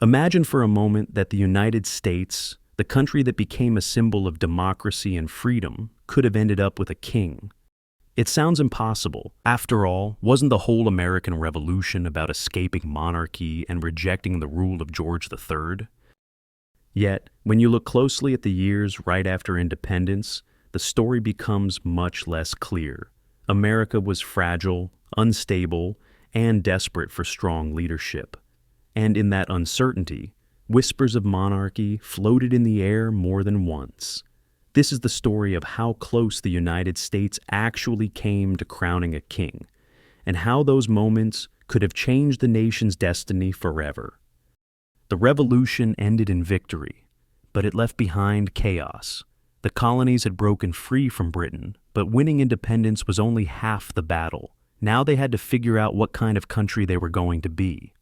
Imagine for a moment that the United States, the country that became a symbol of democracy and freedom, could have ended up with a king. It sounds impossible. After all, wasn't the whole American Revolution about escaping monarchy and rejecting the rule of George III? Yet, when you look closely at the years right after independence, the story becomes much less clear. America was fragile, unstable, and desperate for strong leadership. And in that uncertainty, whispers of monarchy floated in the air more than once. This is the story of how close the United States actually came to crowning a king, and how those moments could have changed the nation's destiny forever. The revolution ended in victory, but it left behind chaos. The colonies had broken free from Britain, but winning independence was only half the battle. Now they had to figure out what kind of country they were going to be.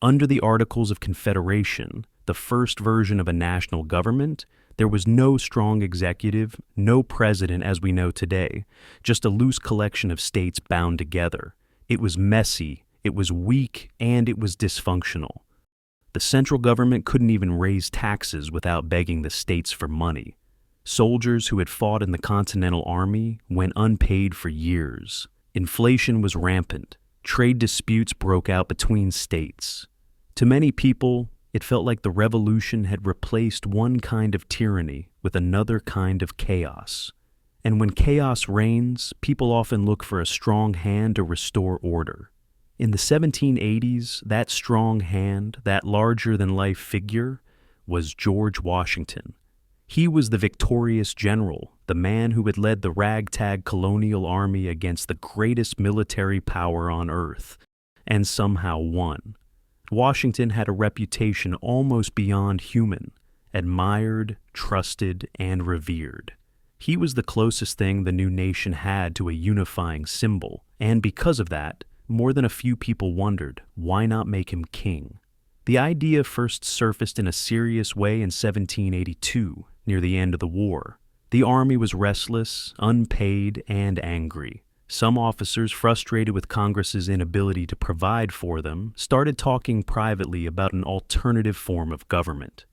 Under the Articles of Confederation, the first version of a national government, there was no strong executive, no president as we know today, just a loose collection of states bound together. It was messy, it was weak, and it was dysfunctional. The central government couldn't even raise taxes without begging the states for money. Soldiers who had fought in the Continental Army went unpaid for years. Inflation was rampant. Trade disputes broke out between states. To many people, it felt like the revolution had replaced one kind of tyranny with another kind of chaos. And when chaos reigns, people often look for a strong hand to restore order. In the 1780s, that strong hand, that larger-than-life figure, was George Washington. He was the victorious general, the man who had led the ragtag colonial army against the greatest military power on earth, and somehow won. Washington had a reputation almost beyond human, admired, trusted, and revered. He was the closest thing the new nation had to a unifying symbol, and because of that, more than a few people wondered, why not make him king? The idea first surfaced in a serious way in 1782, near the end of the war. The army was restless, unpaid, and angry. Some officers, frustrated with Congress's inability to provide for them, started talking privately about an alternative form of government.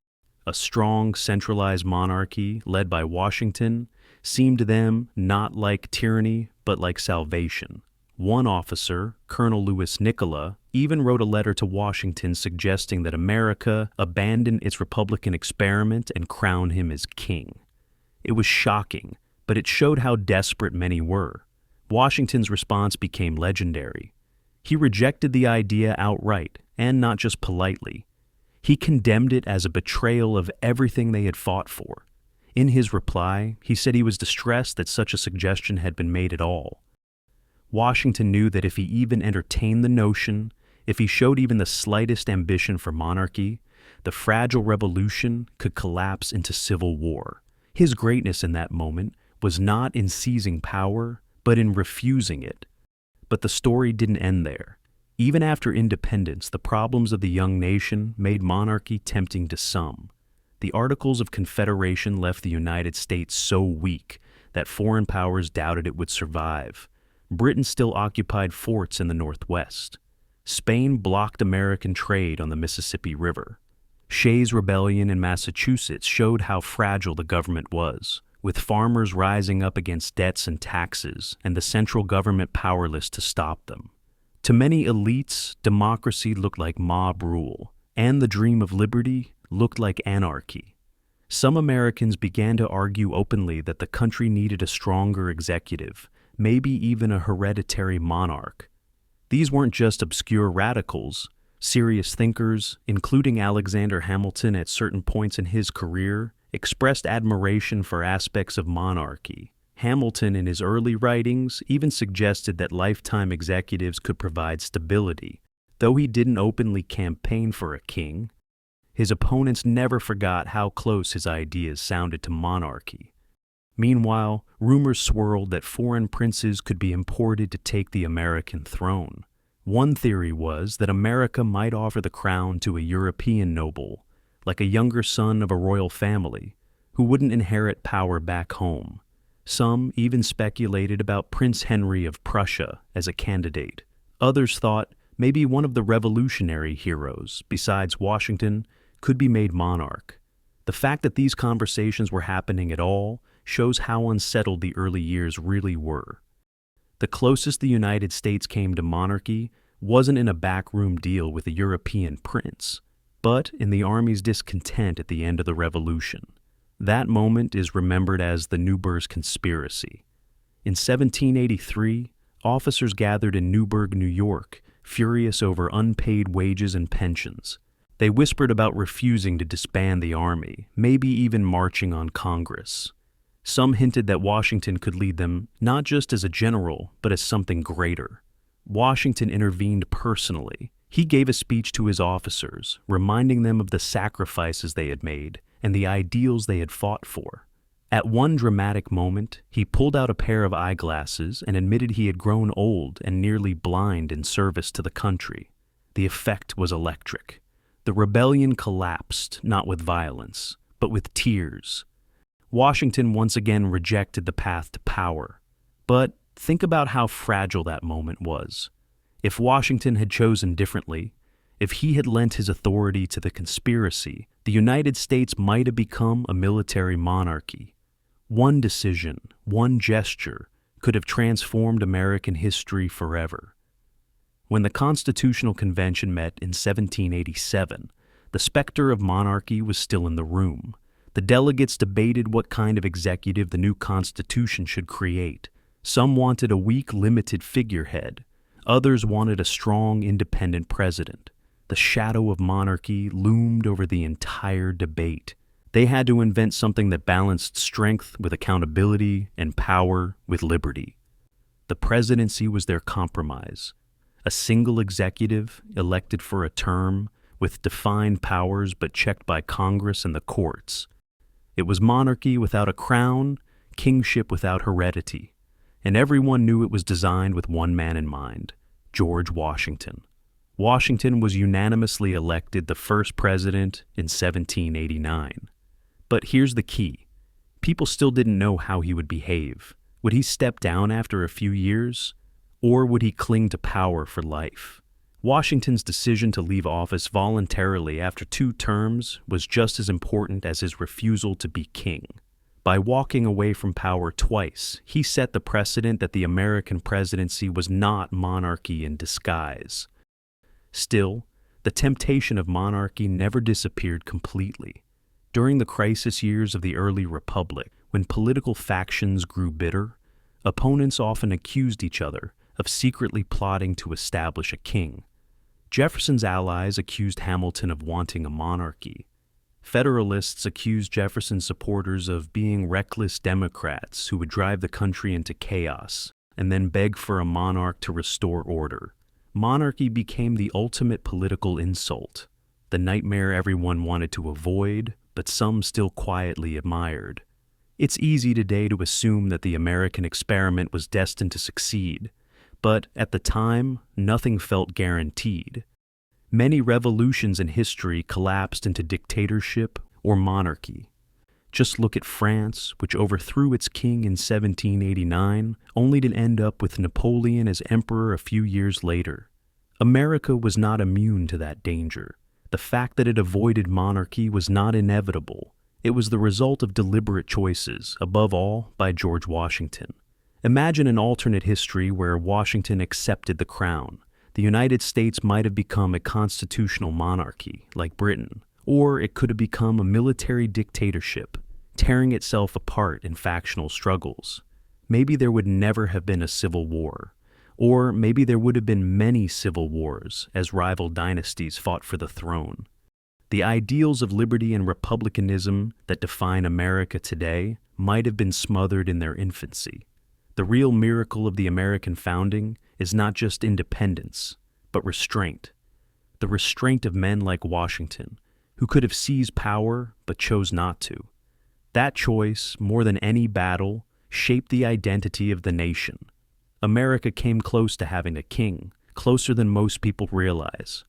A strong, centralized monarchy, led by Washington, seemed to them not like tyranny, but like salvation. One officer, Colonel Louis Nicola, even wrote a letter to Washington suggesting that America abandon its Republican experiment and crown him as king. It was shocking, but it showed how desperate many were. Washington's response became legendary. He rejected the idea outright, and not just politely. He condemned it as a betrayal of everything they had fought for. In his reply, he said he was distressed that such a suggestion had been made at all. Washington knew that if he even entertained the notion, if he showed even the slightest ambition for monarchy, the fragile revolution could collapse into civil war. His greatness in that moment was not in seizing power, but in refusing it. But the story didn't end there. Even after independence, the problems of the young nation made monarchy tempting to some. The Articles of Confederation left the United States so weak that foreign powers doubted it would survive. Britain still occupied forts in the Northwest. Spain blocked American trade on the Mississippi River. Shays' Rebellion in Massachusetts showed how fragile the government was, with farmers rising up against debts and taxes, and the central government powerless to stop them. To many elites, democracy looked like mob rule, and the dream of liberty looked like anarchy. Some Americans began to argue openly that the country needed a stronger executive, maybe even a hereditary monarch. These weren't just obscure radicals. Serious thinkers, including Alexander Hamilton at certain points in his career, expressed admiration for aspects of monarchy. Hamilton, in his early writings, even suggested that lifetime executives could provide stability. Though he didn't openly campaign for a king, his opponents never forgot how close his ideas sounded to monarchy. Meanwhile, rumors swirled that foreign princes could be imported to take the American throne. One theory was that America might offer the crown to a European noble, like a younger son of a royal family, who wouldn't inherit power back home. Some even speculated about Prince Henry of Prussia as a candidate. Others thought maybe one of the revolutionary heroes, besides Washington, could be made monarch. The fact that these conversations were happening at all shows how unsettled the early years really were. The closest the United States came to monarchy wasn't in a backroom deal with a European prince, but in the army's discontent at the end of the Revolution. That moment is remembered as the Newburgh Conspiracy. In 1783, officers gathered in Newburgh, New York, furious over unpaid wages and pensions. They whispered about refusing to disband the army, maybe even marching on Congress. Some hinted that Washington could lead them not just as a general, but as something greater. Washington intervened personally. He gave a speech to his officers, reminding them of the sacrifices they had made and the ideals they had fought for. At one dramatic moment, he pulled out a pair of eyeglasses and admitted he had grown old and nearly blind in service to the country. The effect was electric. The rebellion collapsed, not with violence, but with tears. Washington once again rejected the path to power. But think about how fragile that moment was. If Washington had chosen differently, if he had lent his authority to the conspiracy, the United States might have become a military monarchy. One decision, one gesture, could have transformed American history forever. When the Constitutional Convention met in 1787, the specter of monarchy was still in the room. The delegates debated what kind of executive the new Constitution should create. Some wanted a weak, limited figurehead. Others wanted a strong, independent president. The shadow of monarchy loomed over the entire debate. They had to invent something that balanced strength with accountability and power with liberty. The presidency was their compromise. A single executive, elected for a term, with defined powers but checked by Congress and the courts. It was monarchy without a crown, kingship without heredity, and everyone knew it was designed with one man in mind, George Washington. Washington was unanimously elected the first president in 1789. But here's the key. People still didn't know how he would behave. Would he step down after a few years? Or would he cling to power for life? Washington's decision to leave office voluntarily after 2 terms was just as important as his refusal to be king. By walking away from power twice, he set the precedent that the American presidency was not monarchy in disguise. Still, the temptation of monarchy never disappeared completely. During the crisis years of the early republic, when political factions grew bitter, opponents often accused each other of secretly plotting to establish a king. Jefferson's allies accused Hamilton of wanting a monarchy. Federalists accused Jefferson's supporters of being reckless Democrats who would drive the country into chaos and then beg for a monarch to restore order. Monarchy became the ultimate political insult, the nightmare everyone wanted to avoid, but some still quietly admired. It's easy today to assume that the American experiment was destined to succeed, but at the time, nothing felt guaranteed. Many revolutions in history collapsed into dictatorship or monarchy. Just look at France, which overthrew its king in 1789, only to end up with Napoleon as emperor a few years later. America was not immune to that danger. The fact that it avoided monarchy was not inevitable. It was the result of deliberate choices, above all by George Washington. Imagine an alternate history where Washington accepted the crown. The United States might have become a constitutional monarchy, like Britain, or it could have become a military dictatorship, tearing itself apart in factional struggles. Maybe there would never have been a civil war, or maybe there would have been many civil wars as rival dynasties fought for the throne. The ideals of liberty and republicanism that define America today might have been smothered in their infancy. The real miracle of the American founding is not just independence, but restraint. The restraint of men like Washington, who could have seized power but chose not to. That choice, more than any battle, shaped the identity of the nation. America came close to having a king, closer than most people realize.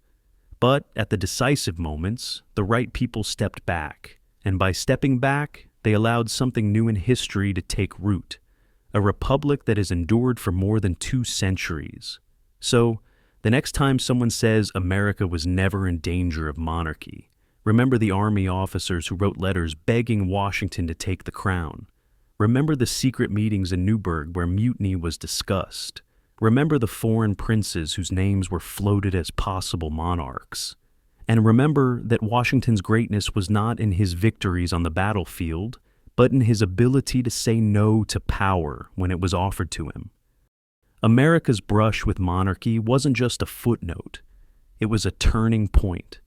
But at the decisive moments, the right people stepped back, and by stepping back, they allowed something new in history to take root. A republic that has endured for more than 2 centuries. So, The next time someone says America was never in danger of monarchy, remember the army officers who wrote letters begging Washington to take the crown. Remember the secret meetings in Newburgh where mutiny was discussed. Remember the foreign princes whose names were floated as possible monarchs. And remember that Washington's greatness was not in his victories on the battlefield, but in his ability to say no to power when it was offered to him. America's brush with monarchy wasn't just a footnote. It was a turning point.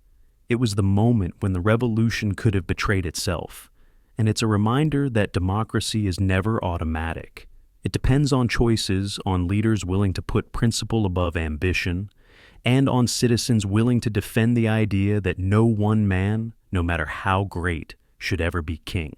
It was the moment when the revolution could have betrayed itself. And it's a reminder that democracy is never automatic. It depends on choices, on leaders willing to put principle above ambition, and on citizens willing to defend the idea that no one man, no matter how great, should ever be king.